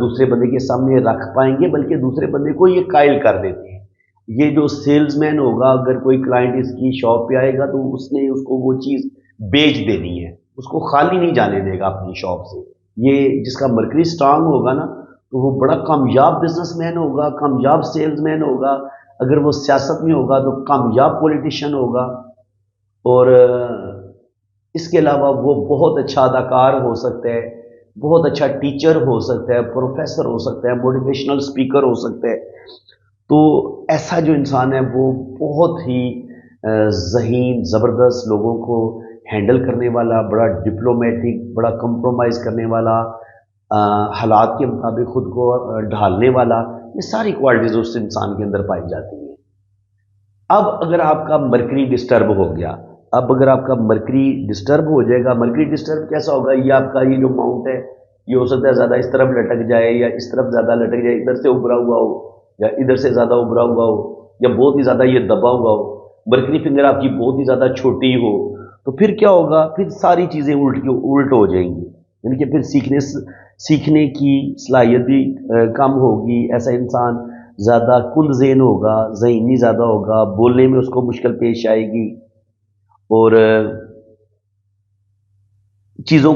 دوسرے بندے کے سامنے رکھ پائیں گے، بلکہ دوسرے بندے کو یہ قائل کر دیتے ہیں۔ یہ جو سیلز مین ہوگا، اگر کوئی کلائنٹ اس کی شاپ پہ آئے گا تو اس نے اس کو وہ چیز بیچ دینی ہے، اس کو خالی نہیں جانے دے گا اپنی شاپ سے۔ یہ جس کا مرکری سٹرانگ ہوگا نا، تو وہ بڑا کامیاب بزنس مین ہوگا، کامیاب سیلز مین ہوگا۔ اگر وہ سیاست میں ہوگا تو کامیاب پولیٹیشین ہوگا، اور اس کے علاوہ وہ بہت اچھا اداکار ہو سکتا ہے، بہت اچھا ٹیچر ہو سکتا ہے، پروفیسر ہو سکتا ہے، موٹیویشنل اسپیکر ہو سکتا ہے۔ تو ایسا جو انسان ہے وہ بہت ہی ذہین، زبردست، لوگوں کو ہینڈل کرنے والا، بڑا ڈپلومیٹک، بڑا کمپرومائز کرنے والا، حالات کے مطابق خود کو ڈھالنے والا، یہ ساری کوالٹیز اس انسان کے اندر پائی جاتی ہیں۔ اب اگر آپ کا مرکری ڈسٹرب ہو گیا، اب اگر آپ کا مرکری ڈسٹرب ہو جائے گا، مرکری ڈسٹرب کیسا ہوگا؟ یہ آپ کا یہ جو ماؤنٹ ہے، یہ ہو سکتا ہے زیادہ اس طرف لٹک جائے، یا اس طرف زیادہ لٹک جائے، ادھر سے ابھرا ہوا ہو یا ادھر سے زیادہ ابھرا ہوا ہو، یا بہت ہی زیادہ یہ دبا ہوا ہو، مرکری فنگر آپ کی بہت ہی زیادہ چھوٹی ہو، تو پھر کیا ہوگا؟ پھر ساری چیزیں الٹ ہو جائیں گی، یعنی کہ پھر سیکھنے کی صلاحیت بھی کم ہوگی۔ ایسا انسان زیادہ کند ذہن ہوگا، ذہنی زیادہ ہوگا، بولنے میں اس کو مشکل پیش آئے گی، اور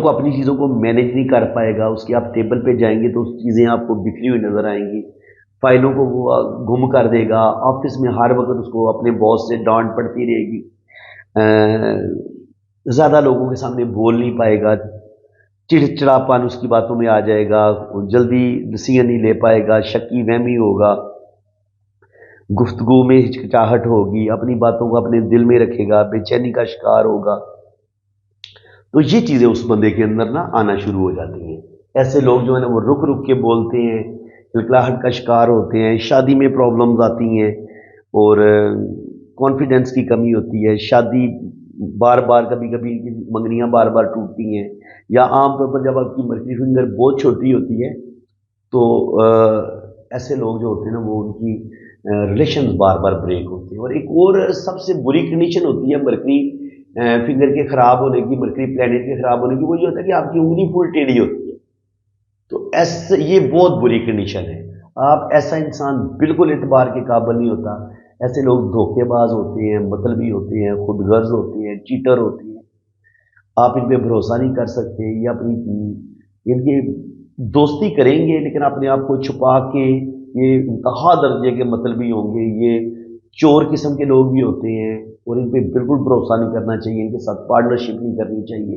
اپنی چیزوں کو مینیج نہیں کر پائے گا۔ اس کے آپ ٹیبل پہ جائیں گے تو اس چیزیں آپ کو بکھری ہوئی نظر آئیں گی، فائلوں کو وہ گم کر دے گا، آفس میں ہر وقت اس کو اپنے باس سے ڈانٹ پڑتی رہے گی، زیادہ لوگوں کے سامنے بول نہیں پائے گا، چڑچڑاپن اس کی باتوں میں آ جائے گا، جلدی ڈسیزن نہیں لے پائے گا، شکی وہمی ہوگا، گفتگو میں ہچکچاہٹ ہوگی، اپنی باتوں کو اپنے دل میں رکھے گا، بے چینی کا شکار ہوگا۔ تو یہ چیزیں اس بندے کے اندر نا آنا شروع ہو جاتی ہیں۔ ایسے لوگ جو ہے نا وہ رک رک کے بولتے ہیں، کھلکھلاہٹ کا شکار ہوتے ہیں، شادی میں پرابلمز آتی ہیں، اور کانفیڈنس کی کمی ہوتی ہے، شادی بار بار، کبھی کبھی منگنیاں بار بار ٹوٹتی ہیں، یا عام طور پر جب آپ کی مرکری فنگر بہت چھوٹی ہوتی ہے تو ایسے لوگ جو ہوتے ہیں نا وہ ان کی ریلیشنز بار بار بریک ہوتے ہیں۔ اور ایک اور سب سے بری کنڈیشن ہوتی ہے مرکری فنگر کے خراب ہونے کی، مرکری پلانٹ کے خراب ہونے کی، وہ یہ ہوتا ہے کہ آپ کی انگلی فل ٹیڑھی ہوتی ہے۔ تو یہ بہت بری کنڈیشن ہے۔ آپ ایسا انسان بالکل اعتبار کے قابل نہیں ہوتا۔ ایسے لوگ دھوکے باز ہوتے ہیں، مطلبی ہوتے ہیں، خود غرض ہوتے ہیں، چیٹر ہوتے ہیں، آپ ان پہ بھروسہ نہیں کر سکتے۔ یہ اپنی ان کی دوستی کریں گے لیکن اپنے آپ کو چھپا کے، یہ انتہا درجے کے مطلبی ہوں گے، یہ چور قسم کے لوگ بھی ہوتے ہیں، اور ان پہ بالکل بھروسہ نہیں کرنا چاہیے، ان کے ساتھ پارٹنرشپ نہیں کرنی چاہیے،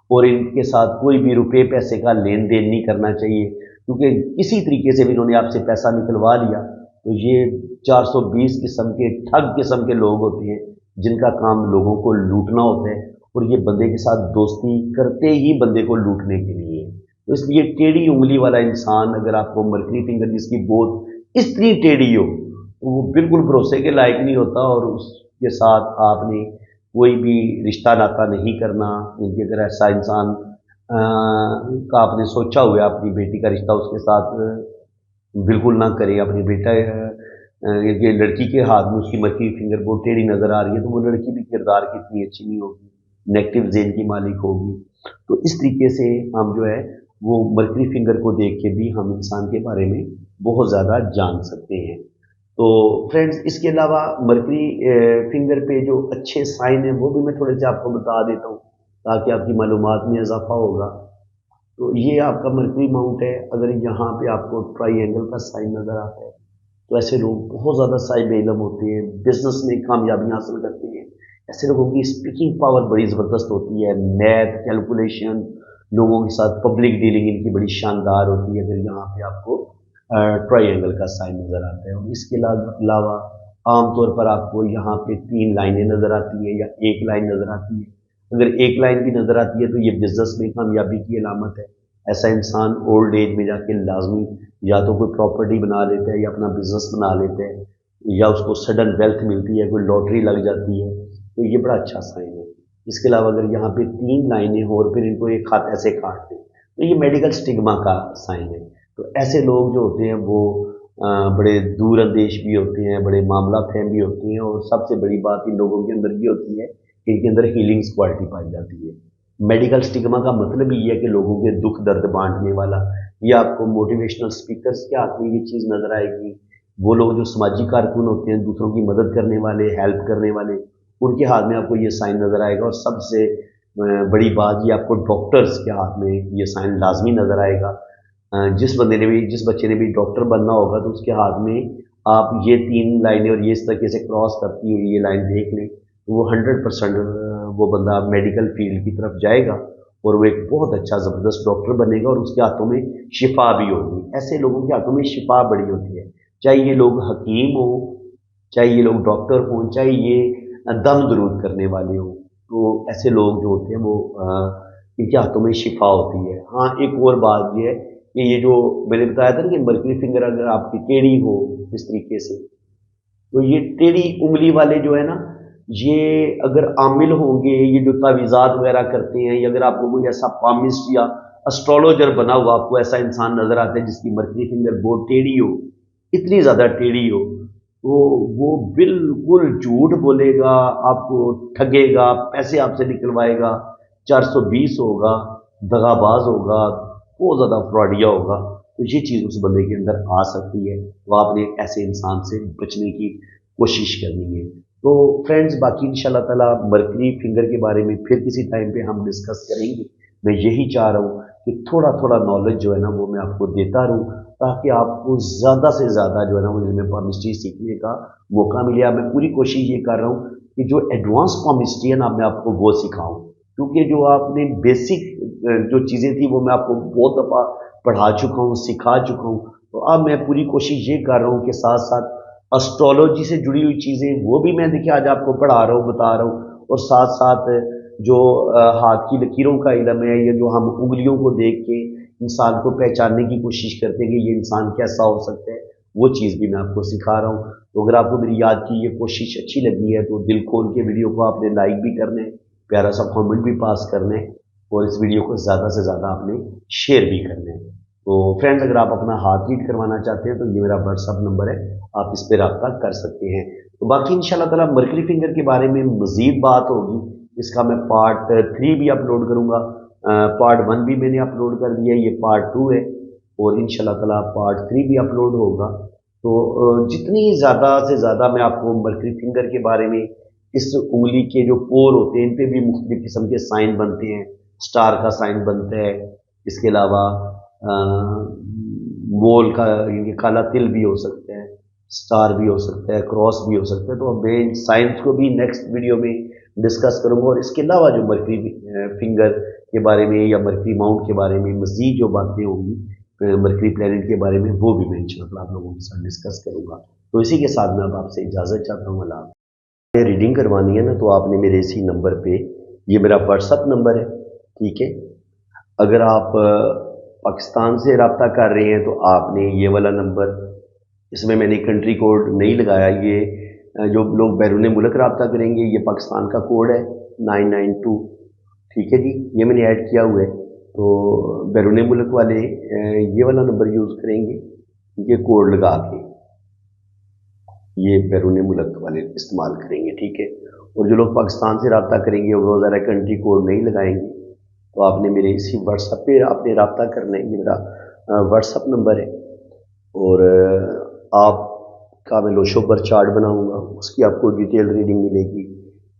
اور ان کے ساتھ کوئی بھی روپے پیسے کا لین دین نہیں کرنا چاہیے، کیونکہ کسی طریقے سے بھی انہوں نے آپ سے پیسہ نکلوا لیا تو یہ 420 قسم کے ٹھگ قسم کے لوگ ہوتے ہیں جن کا کام لوگوں کو لوٹنا ہوتا ہے، اور یہ بندے کے ساتھ دوستی کرتے ہی بندے کو لوٹنے کے لیے ہے۔ تو اس لیے ٹیڑھی انگلی والا انسان، اگر آپ کو مرکری فنگر جس کی بہت اس طرح ٹیڑھی ہو تو وہ بالکل بھروسے کے لائق نہیں ہوتا، اور اس کے ساتھ آپ نے کوئی بھی رشتہ ناتا نہیں کرنا۔ ان کے اگر ایسا انسان کا آپ نے سوچا ہوا ہے اپنی بیٹی کا رشتہ اس کے ساتھ بالکل نہ کریں۔ اپنی بیٹا کہ لڑکی کے ہاتھ میں اس کی مرکری فنگر بہت ٹیڑھی نظر آ رہی ہے تو وہ لڑکی بھی کردار کی اتنی اچھی نہیں ہوگی، نیگیٹو ذہن کی مالک ہوگی۔ تو اس طریقے سے ہم جو ہے وہ مرکری فنگر کو دیکھ کے بھی ہم انسان کے بارے میں بہت زیادہ جان سکتے ہیں۔ تو فرینڈز، اس کے علاوہ مرکری فنگر پہ جو اچھے سائن ہیں وہ بھی میں تھوڑے سے آپ کو بتا دیتا ہوں تاکہ آپ کی معلومات میں اضافہ ہوگا۔ تو یہ آپ کا مرکری ماؤنٹ ہے، اگر یہاں پہ آپ کو ٹرائی اینگل کا سائن نظر آتا ہے تو ایسے لوگ بہت زیادہ صاحب علم ہوتے ہیں، بزنس میں کامیابیاں حاصل کرتے ہیں۔ ایسے لوگوں کی اسپیکنگ پاور بڑی زبردست ہوتی ہے، میتھ، کیلکولیشن، لوگوں کے ساتھ پبلک ڈیلنگ ان کی بڑی شاندار ہوتی ہے اگر یہاں پہ آپ کو ٹرائی اینگل کا سائن نظر آتا ہے۔ اور اس کے علاوہ عام طور پر آپ کو یہاں پہ 3 لائنیں نظر آتی ہیں یا 1 لائن نظر آتی ہے۔ اگر 1 لائن بھی نظر آتی ہے تو یہ بزنس میں کامیابی کی علامت ہے۔ ایسا انسان اولڈ ایج میں جا کے لازمی یا تو کوئی پراپرٹی بنا لیتا ہے یا اپنا بزنس بنا لیتا ہے، یا اس کو سڈن ویلتھ ملتی ہے، کوئی لاٹری لگ جاتی ہے، تو یہ بڑا اچھا سائن ہے۔ اس کے علاوہ اگر یہاں پہ 3 لائنیں ہو اور پھر ان کو ایک ہاتھ ایسے کاٹ دیں تو یہ میڈیکل سٹگما کا سائن ہے۔ تو ایسے لوگ جو ہوتے ہیں وہ بڑے دور اندیش بھی ہوتے ہیں، بڑے معاملہ فہم بھی ہوتے ہیں، اور سب سے بڑی بات ان لوگوں کے اندر یہ ہوتی ہے کہ ان کے اندر ہیلنگس کوالٹی پائی جاتی ہے۔ میڈیکل سٹگما کا مطلب یہ ہے کہ لوگوں کے دکھ درد بانٹنے والا، یہ آپ کو موٹیویشنل اسپیکرس کے ہاتھ میں یہ چیز نظر آئے گی، وہ لوگ جو سماجی کارکن ہوتے ہیں، دوسروں کی مدد کرنے والے، ہیلپ کرنے والے، ان کے ہاتھ میں آپ کو یہ سائن نظر آئے گا۔ اور سب سے بڑی بات یہ آپ کو ڈاکٹرز کے ہاتھ میں یہ سائن لازمی نظر آئے گا۔ جس بچے نے بھی ڈاکٹر بننا ہوگا تو اس کے ہاتھ میں آپ یہ 3 لائنیں اور یہ اس طریقے سے کراس کرتی ہوئی یہ لائن دیکھ لیں تو وہ 100% وہ بندہ میڈیکل فیلڈ کی طرف جائے گا اور وہ ایک بہت اچھا زبردست ڈاکٹر بنے گا اور اس کے ہاتھوں میں شفا بھی ہوگی۔ ایسے لوگوں کے ہاتھوں میں شفا بڑی ہوتی ہے، چاہے یہ لوگ حکیم ہوں، چاہے یہ لوگ ڈاکٹر ہوں، چاہے یہ دم درود کرنے والے ہوں، تو ایسے لوگ جو ہوتے ہیں وہ ان کے ہاتھوں میں شفا ہوتی ہے۔ ہاں ایک اور بات یہ ہے کہ یہ جو میں نے بتایا تھا نا کہ مرکری فنگر اگر آپ کی ٹیڑھی ہو اس طریقے سے، تو یہ ٹیڑھی انگلی والے جو ہے نا، یہ اگر عامل ہوں گے، یہ جو تعویذات وغیرہ کرتے ہیں، یا اگر آپ کو کوئی ایسا پامسٹ یا اسٹرالوجر بنا ہوا آپ کو ایسا انسان نظر آتا ہے جس کی مرکری فنگر بہت ٹیڑھی ہو، اتنی زیادہ ٹیڑھی ہو، تو وہ بالکل جھوٹ بولے گا، آپ کو ٹھگے گا، پیسے آپ سے نکلوائے گا، 420 ہوگا، دغا باز ہوگا، بہت زیادہ فراڈیا ہوگا۔ تو یہ چیز اس بندے کے اندر آ سکتی ہے، تو آپ نے ایسے انسان سے بچنے کی کوشش کرنی ہے۔ تو فرینڈز، باقی انشاءاللہ تعالیٰ مرکری فنگر کے بارے میں پھر کسی ٹائم پہ ہم ڈسکس کریں گے۔ میں یہی چاہ رہا ہوں کہ تھوڑا تھوڑا نالج جو ہے نا وہ میں آپ کو دیتا رہوں، تاکہ آپ کو زیادہ سے زیادہ جو ہے نا وہ علم پامسٹری سیکھنے کا موقع ملے۔ میں پوری کوشش یہ کر رہا ہوں کہ جو ایڈوانس پامسٹری ہے نا میں آپ کو وہ سکھاؤں، کیونکہ جو آپ نے بیسک جو چیزیں تھیں وہ میں آپ کو بہت دفعہ پڑھا چکا ہوں، سکھا چکا ہوں۔ تو اب میں پوری کوشش یہ کر رہا ہوں کہ ساتھ ساتھ اسٹرالوجی سے جڑی ہوئی چیزیں وہ بھی میں دیکھیں آج آپ کو پڑھا رہا ہوں، بتا رہا ہوں، اور ساتھ ساتھ جو ہاتھ کی لکیروں کا علم ہے، یا جو ہم انگلیوں کو دیکھ کے انسان کو پہچاننے کی کوشش کرتے ہیں کہ یہ انسان کیسا ہو سکتا ہے، وہ چیز بھی میں آپ کو سکھا رہا ہوں۔ تو اگر آپ کو میری یاد کی یہ کوشش اچھی لگی ہے تو دل کھول کے ویڈیو کو آپ نے لائک بھی کرنا ہے، پیارا سا کامنٹ بھی پاس کرنا ہے، اور اس ویڈیو کو زیادہ سے زیادہ آپ نے شیئر بھی کرنا ہے۔ تو فرینڈز، اگر آپ اپنا ہاتھ ریڈ کروانا چاہتے ہیں تو یہ میرا واٹس ایپ نمبر ہے، آپ اس پہ رابطہ کر سکتے ہیں۔ تو باقی انشاءاللہ تعالیٰ مرکری فنگر کے بارے میں مزید بات ہوگی، اس کا میں پارٹ 3 بھی اپلوڈ کروں گا، پارٹ 1 بھی میں نے اپلوڈ کر دیا ہے، یہ پارٹ 2 ہے، اور انشاءاللہ تعالیٰ پارٹ 3 بھی اپلوڈ ہوگا۔ تو جتنی زیادہ سے زیادہ میں آپ کو مرکری فنگر کے بارے میں، اس انگلی کے جو پور ہوتے ہیں ان پہ بھی مختلف قسم کے سائن بنتے ہیں، سٹار کا سائن بنتا ہے، اس کے علاوہ مول کا یعنی کالا تل بھی ہو سکتا ہے، سٹار بھی ہو سکتا ہے، کراس بھی ہو سکتا ہے۔ تو میں سائنس کو بھی نیکسٹ ویڈیو میں ڈسکس کروں گا، اور اس کے علاوہ جو مرکری فنگر کے بارے میں یا مرکری ماؤنٹ کے بارے میں مزید جو باتیں ہوں گی مرکری پلانٹ کے بارے میں، وہ بھی میں انشاءاللہ آپ لوگوں کے ساتھ ڈسکس کروں گا۔ تو اسی کے ساتھ میں اب آپ سے اجازت چاہتا ہوں۔ اللہ ریڈنگ کروانی ہے نا تو آپ نے میرے اسی نمبر پہ، یہ میرا واٹس ایپ نمبر ہے، ٹھیک ہے، اگر آپ پاکستان سے رابطہ کر رہے ہیں تو آپ نے یہ والا نمبر، اس میں نے کنٹری کوڈ نہیں لگایا، یہ جو لوگ بیرون ملک رابطہ کریں گے یہ پاکستان کا کوڈ ہے 992، ٹھیک ہے جی، یہ میں نے ایڈ کیا ہوا ہے۔ تو بیرون ملک والے یہ والا نمبر یوز کریں گے، یہ کوڈ لگا کے یہ بیرون ملک والے استعمال کریں گے، ٹھیک ہے۔ اور جو لوگ پاکستان سے رابطہ کریں گے وہ ذرا کنٹری کوڈ نہیں لگائیں گے، تو آپ نے میرے اسی واٹس ایپ پہ آپ نے رابطہ کرنا ہے، یہ میرا واٹس ایپ نمبر ہے۔ اور آپ کا میں لوشو پر چارٹ بناؤں گا، اس کی آپ کو ڈیٹیل ریڈنگ ملے گی۔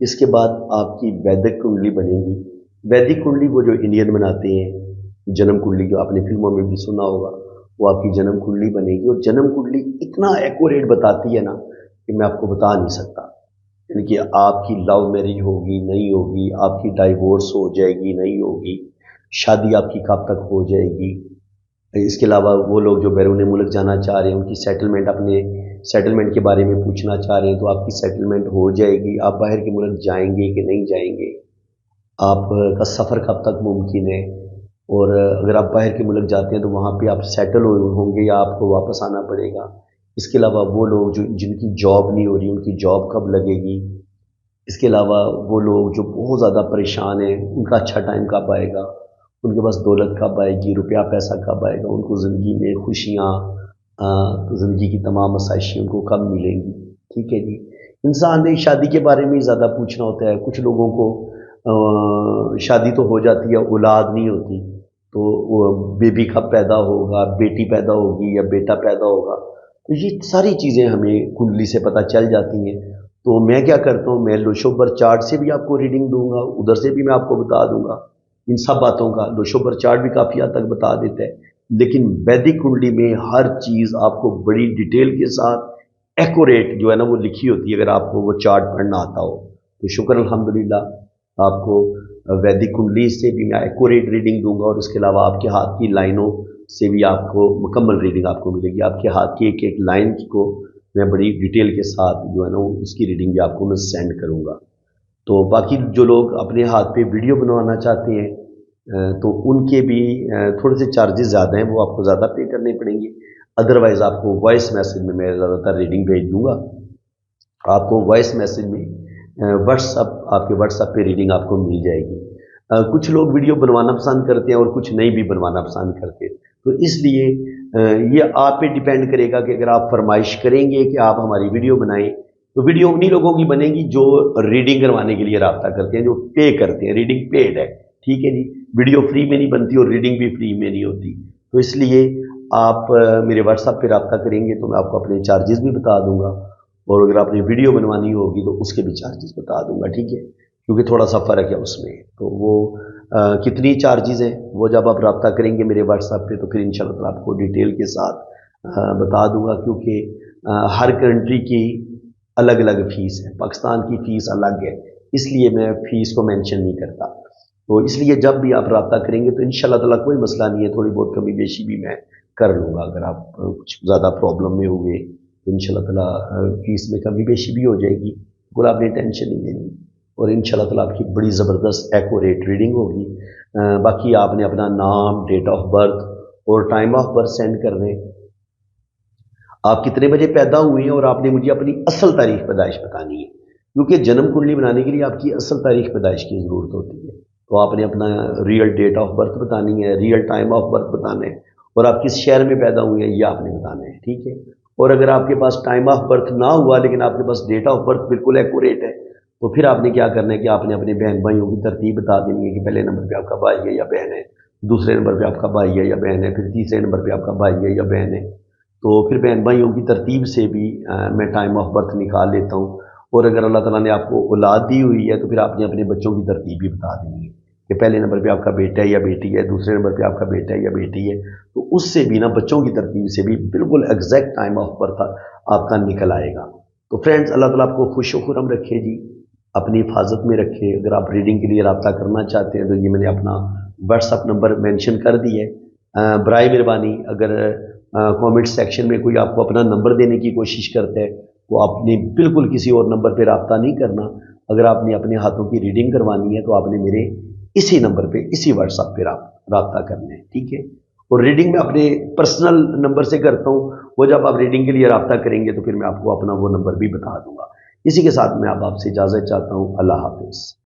اس کے بعد آپ کی ویدک کنڈلی بنے گی۔ ویدک کنڈلی وہ جو انڈین بناتے ہیں، جنم کنڈلی جو آپ نے فلموں میں بھی سنا ہوگا، وہ آپ کی جنم کنڈلی بنے گی۔ اور جنم کنڈلی اتنا ایکوریٹ بتاتی ہے نا کہ میں آپ کو بتا نہیں سکتا، یعنی کہ آپ کی لو میرج ہوگی نہیں ہوگی، آپ کی ڈائیورس ہو جائے گی نہیں ہوگی، شادی آپ کی کب تک ہو جائے گی۔ اس کے علاوہ وہ لوگ جو بیرون ملک جانا چاہ رہے ہیں ان کی سیٹلمنٹ، اپنے سیٹلمنٹ کے بارے میں پوچھنا چاہ رہے ہیں تو آپ کی سیٹلمنٹ ہو جائے گی، آپ باہر کے ملک جائیں گے کہ نہیں جائیں گے، آپ کا سفر کب تک ممکن ہے، اور اگر آپ باہر کے ملک جاتے ہیں تو وہاں پہ آپ سیٹل ہوں گے یا آپ کو واپس آنا پڑے گا۔ اس کے علاوہ وہ لوگ جن کی جاب نہیں ہو رہی ان کی جاب کب لگے گی۔ اس کے علاوہ وہ لوگ جو بہت زیادہ پریشان ہیں ان کا اچھا ٹائم کب آئے گا، ان کے پاس دولت کب آئے گی، روپیہ پیسہ کب آئے گا، ان کو زندگی میں خوشیاں، زندگی کی تمام آسائشیں ان کو کب ملیں گی، ٹھیک ہے جی۔ انسان نے شادی کے بارے میں زیادہ پوچھنا ہوتا ہے، کچھ لوگوں کو شادی تو ہو جاتی ہے، اولاد نہیں ہوتی، تو وہ بیبی کب پیدا ہوگا، بیٹی پیدا ہوگی یا بیٹا پیدا ہوگا، تو یہ ساری چیزیں ہمیں کنڈلی سے پتہ چل جاتی ہیں۔ تو میں کیا کرتا ہوں، میں لوشوبر چارٹ سے بھی آپ کو ریڈنگ دوں گا، ادھر سے بھی میں آپ کو بتا دوں گا ان سب باتوں کا۔ لوشوبر چارٹ بھی کافی حد تک بتا دیتا ہے، لیکن ویدک کنڈلی میں ہر چیز آپ کو بڑی ڈیٹیل کے ساتھ ایکوریٹ جو ہے نا وہ لکھی ہوتی ہے، اگر آپ کو وہ چارٹ پڑھنا آتا ہو تو شکر الحمدللہ۔ آپ کو ویدک کنڈلی سے بھی میں ایکوریٹ ریڈنگ دوں گا، اور اس کے علاوہ آپ کے ہاتھ کی لائنوں سے بھی آپ کو مکمل ریڈنگ آپ کو ملے گی۔ آپ کے ہاتھ کی ایک ایک لائن کو میں بڑی ڈیٹیل کے ساتھ جو ہے نا اس کی ریڈنگ بھی آپ کو میں سینڈ کروں گا۔ تو باقی جو لوگ اپنے ہاتھ پہ ویڈیو بنوانا چاہتے ہیں تو ان کے بھی تھوڑے سے چارجز زیادہ ہیں، وہ آپ کو زیادہ پے کرنے پڑیں گے۔ ادروائز آپ کو وائس میسج میں میں زیادہ تر ریڈنگ بھیج دوں گا، آپ کو وائس میسج میں آپ کے واٹس ایپ پہ ریڈنگ آپ کو مل جائے گی۔ کچھ لوگ ویڈیو بنوانا پسند کرتے ہیں اور کچھ نہیں بھی بنوانا پسند کرتے، تو اس لیے یہ آپ پہ ڈیپینڈ کرے گا کہ اگر آپ فرمائش کریں گے کہ آپ ہماری ویڈیو بنائیں تو ویڈیو انہی لوگوں کی بنے گی جو ریڈنگ کروانے کے لیے رابطہ کرتے ہیں، جو پے کرتے ہیں۔ ریڈنگ پیڈ ہے، ٹھیک ہے جی، ویڈیو فری میں نہیں بنتی اور ریڈنگ بھی فری میں نہیں ہوتی۔ تو اس لیے آپ میرے واٹس ایپ پہ رابطہ کریں گے تو میں آپ کو اپنے چارجز بھی بتا دوں گا، اور اگر آپ نے ویڈیو بنوانی ہوگی تو اس کے بھی چارجز بتا دوں گا، ٹھیک ہے، کیونکہ تھوڑا سا فرق ہے اس میں۔ تو وہ کتنی چارجز ہیں وہ جب آپ رابطہ کریں گے میرے واٹس ایپ پہ تو پھر انشاءاللہ تعالیٰ آپ کو ڈیٹیل کے ساتھ بتا دوں گا، کیونکہ ہر کنٹری کی الگ الگ فیس ہے۔ پاکستان کی فیس الگ ہے، اس لیے میں فیس کو مینشن نہیں کرتا۔ تو اس لیے جب بھی آپ رابطہ کریں گے تو انشاءاللہ تعالیٰ کوئی مسئلہ نہیں ہے، تھوڑی بہت کمی بیشی بھی میں کر لوں گا۔ اگر آپ کچھ زیادہ پرابلم میں ہوئے تو انشاءاللہ تعالیٰ فیس میں کمی بیشی بھی ہو جائے گی، بالکل آپ نے ٹینشن نہیں لینی، اور انشاءاللہ تعالیٰ آپ کی بڑی زبردست ایکوریٹ ریڈنگ ہوگی۔ باقی آپ نے اپنا نام، ڈیٹ آف برتھ اور ٹائم آف برتھ سینڈ کر دیں، آپ کتنے بجے پیدا ہوئے ہیں، اور آپ نے مجھے اپنی اصل تاریخ پیدائش بتانی ہے، کیونکہ جنم کنڈلی بنانے کے لیے آپ کی اصل تاریخ پیدائش کی ضرورت ہوتی ہے۔ تو آپ نے اپنا ریئل ڈیٹ آف برتھ بتانی ہے، ریئل ٹائم آف برتھ بتانا ہے، اور آپ کس شہر میں پیدا ہوئے ہیں یہ آپ نے بتانا ہے، ٹھیک ہے۔ اور اگر آپ کے پاس ٹائم آف برتھ نہ ہوا لیکن آپ کے پاس ڈیٹ آف برتھ بالکل ایکوریٹ ہے، تو پھر آپ نے کیا کرنا ہے کہ آپ نے اپنے بہن بھائیوں کی ترتیب بتا دینی ہے کہ پہلے نمبر پہ آپ کا بھائی ہے یا بہن ہے، دوسرے نمبر پہ آپ کا بھائی ہے یا بہن ہے، پھر تیسرے نمبر پہ آپ کا بھائی ہے یا بہن ہے۔ تو پھر بہن بھائیوں کی ترتیب سے بھی میں ٹائم آف برتھ نکال لیتا ہوں، اور اگر اللہ تعالیٰ نے آپ کو اولاد دی ہوئی ہے تو پھر آپ نے اپنے بچوں کی ترتیب بھی بتا دینی ہے کہ پہلے نمبر پہ آپ کا بیٹا ہے یا بیٹی ہے، دوسرے نمبر پہ آپ کا بیٹا ہے یا بیٹی ہے، تو اس سے بھی نا بچوں کی ترتیب سے بھی بالکل ایگزیکٹ ٹائم آف برتھ آپ کا نکل آئے گا۔ تو فرینڈز، اللہ تعالیٰ آپ کو خوش و خرم رکھے جی، اپنی حفاظت میں رکھے۔ اگر آپ ریڈنگ کے لیے رابطہ کرنا چاہتے ہیں تو یہ میں نے اپنا واٹس ایپ نمبر مینشن کر دی ہے۔ برائے مہربانی اگر کامنٹ سیکشن میں کوئی آپ کو اپنا نمبر دینے کی کوشش کرتا ہے تو آپ نے بالکل کسی اور نمبر پہ رابطہ نہیں کرنا۔ اگر آپ نے اپنے ہاتھوں کی ریڈنگ کروانی ہے تو آپ نے میرے اسی نمبر پہ، اسی واٹس ایپ پہ رابطہ کرنا ہے، ٹھیک ہے۔ اور ریڈنگ میں اپنے پرسنل نمبر سے کرتا ہوں، وہ جب آپ ریڈنگ کے لیے رابطہ کریں گے تو پھر میں آپ کو اپنا وہ نمبر بھی بتا دوں گا۔ اسی کے ساتھ میں آپ سے اجازت چاہتا ہوں، اللہ حافظ۔